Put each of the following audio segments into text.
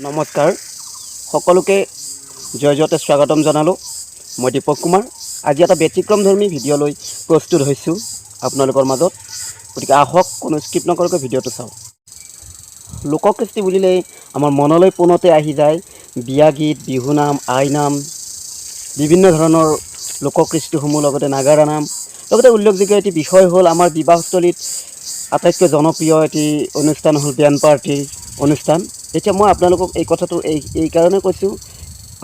নমস্কাৰ সকলোকে জয়তে স্বাগতম জনালোঁ। মই দীপক কুমাৰ আজি এটা ব্যতিক্ৰমধৰ্মী ভিডিঅ' লৈ প্ৰস্তুত হৈছোঁ আপোনালোকৰ মাজত। গতিকে আহক কোনো স্কিপ নকৰাকৈ ভিডিঅ'টো চাওঁ। লোককৃষ্টি বুলিলে আমাৰ মনলৈ পোনতে আহি যায় বিয়া গীত, বিহুনাম, আইনাম, বিভিন্ন ধৰণৰ লোককৃষ্টিসমূহ, লগতে নাগাৰা নাম। লগতে উল্লেখযোগ্য এটি বিষয় হ'ল আমাৰ বিবাহস্থলীত আটাইতকৈ জনপ্ৰিয় এটি অনুষ্ঠান হ'ল বেণ্ড পাৰ্টিৰ অনুষ্ঠান। এতিয়া মই আপোনালোকক এই কথাটো এই কাৰণে কৈছোঁ,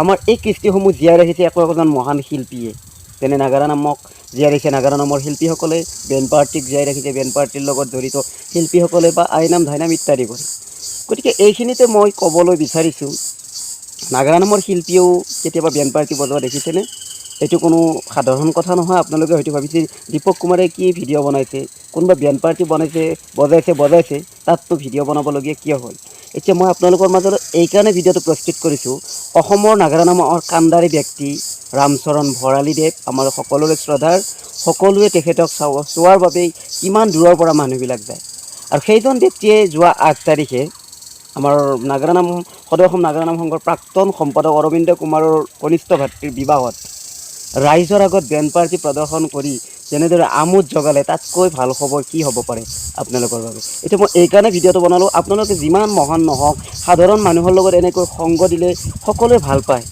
আমাৰ এই কৃষ্টিসমূহ জীয়াই ৰাখিছে একোজন মহান শিল্পীয়ে। যেনে নাগাৰা নামক জীয়াই ৰাখিছে নাগাৰা নামৰ শিল্পীসকলে, বেণ্ড পাৰ্টিক জীয়াই ৰাখিছে বেণ্ড পাৰ্টিৰ লগত জড়িত শিল্পীসকলে, বা আইনাম ধাইনাম ইত্যাদি কৰি। গতিকে এইখিনিতে মই ক'বলৈ বিচাৰিছোঁ, নাগাৰা নামৰ শিল্পীয়েও কেতিয়াবা বেণ্ড পাৰ্টি বজোৱা দেখিছেনে? এইটো কোনো সাধাৰণ কথা নহয়। আপোনালোকে হয়তো ভাবিছে দীপক কুমাৰে কি ভিডিঅ' বনাইছে, কোনোবা বেণ্ড পাৰ্টি বজাইছে তাততো ভিডিঅ' বনাবলগীয়া কিয় হ'ল? এতিয়া মই আপোনালোকৰ মাজত এইকাৰণে ভিডিঅ'টো প্ৰস্তুত কৰিছোঁ, অসমৰ নাগাৰা নামৰ কাণ্ডাৰী ব্যক্তি ৰামচৰণ ভৰালীদেৱ আমাৰ সকলোৰে শ্ৰদ্ধাৰ, সকলোৱে তেখেতক চোৱাৰ বাবেই কিমান দূৰৰ পৰা মানুহবিলাক যায়। আৰু সেইজন ব্যক্তিয়ে যোৱা 8 তাৰিখে আমাৰ সদৌ অসম নাগাৰা নাম সংঘৰ প্ৰাক্তন সম্পাদক অৰবিন্দ কুমাৰৰ কনিষ্ঠ ভাতৃৰ বিবাহত ৰাইজৰ আগত বেণ্ড পাৰ্টি প্ৰদৰ্শন কৰি যেনেদৰে আমোদ জগালে, তাতকৈ ভাল খবৰ কি হ'ব পাৰে আপোনালোকৰ বাবে? এতিয়া মই এইকাৰণে ভিডিঅ'টো বনালোঁ, আপোনালোকে যিমান মহান নহওক সাধাৰণ মানুহৰ লগত এনেকৈ সংগ দিলে সকলোৱে ভাল পায়।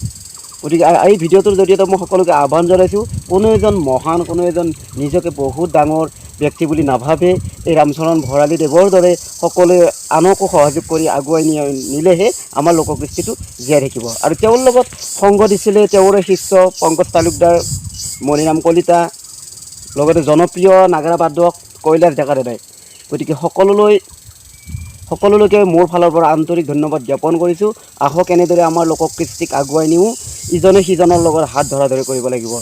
গতিকে এই ভিডিঅ'টোৰ জৰিয়তে মই সকলোকে আহ্বান জনাইছোঁ, কোনো এজন মহান, কোনো এজন নিজকে বহুত ডাঙৰ ব্যক্তি বুলি নাভাবে এই ৰামচৰণ ভৰালীদেৱৰ দৰে সকলোৱে আনকো সহযোগ কৰি আগুৱাই নিলেহে আমাৰ লোককৃষ্টিটো জীয়াই থাকিব। আৰু তেওঁৰ লগত সংগ দিছিলে তেওঁৰে শিষ্য পংকজ তালুকদাৰ, মণিৰাম কলিতা, লগতে জনপ্ৰিয় নাগাৰা বাদক কৈলাশ ডেকা দাদাই। গতিকে সকলোলৈকে মোৰ ফালৰ পৰা আন্তৰিক ধন্যবাদ জ্ঞাপন কৰিছোঁ। আহক এনেদৰে আমাৰ লোককৃষ্টিক আগুৱাই নিওঁ, ইজনে সিজনৰ লগত হাত ধৰাধৰি কৰিব লাগিব।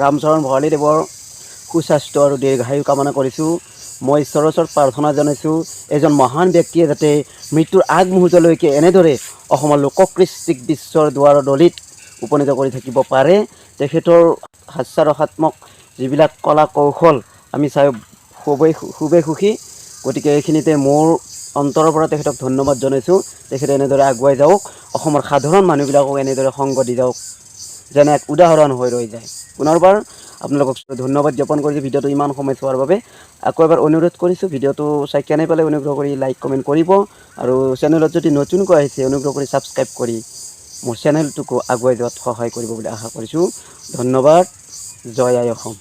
ৰামচৰণ ভৰালীদেৱৰ সুস্বাস্থ্য আৰু দীৰ্ঘায়ু কামনা কৰিছোঁ। মই ঈশ্বৰৰ ওচৰত প্ৰাৰ্থনা জনাইছোঁ, এজন মহান ব্যক্তিয়ে যাতে মৃত্যুৰ আগমুহূৰ্তলৈকে এনেদৰে অসমৰ লোককৃষ্টিক বিশ্বৰ দুৱাৰৰ দলিত উপনীত কৰি থাকিব পাৰে। তেখেতৰ হাস্যৰসাত্মক যিবিলাক কলা কৌশল আমি চাই খুবেই সুখী। গতিকে এইখিনিতে মোৰ অন্তৰৰ পৰা তেখেতক ধন্যবাদ জনাইছোঁ। তেখেতে এনেদৰে আগুৱাই যাওক, অসমৰ সাধাৰণ মানুহবিলাকক এনেদৰে সংগ দি যাওক, যেনে এক উদাহৰণ হৈ ৰৈ যায়। পুনৰবাৰ আপোনালোকক ধন্যবাদ জ্ঞাপন কৰিছোঁ ভিডিঅ'টো ইমান সময় চোৱাৰ বাবে। আকৌ এবাৰ অনুৰোধ কৰিছোঁ, ভিডিঅ'টো চাই কেনে পালে অনুগ্ৰহ কৰি লাইক কমেণ্ট কৰিব, আৰু চেনেলত যদি নতুনকৈ আহিছে অনুগ্ৰহ কৰি ছাবস্ক্ৰাইব কৰি মোৰ চেনেলটোকো আগুৱাই যোৱাত সহায় কৰিব বুলি আশা কৰিছোঁ। ধন্যবাদ। জয় আই অসম।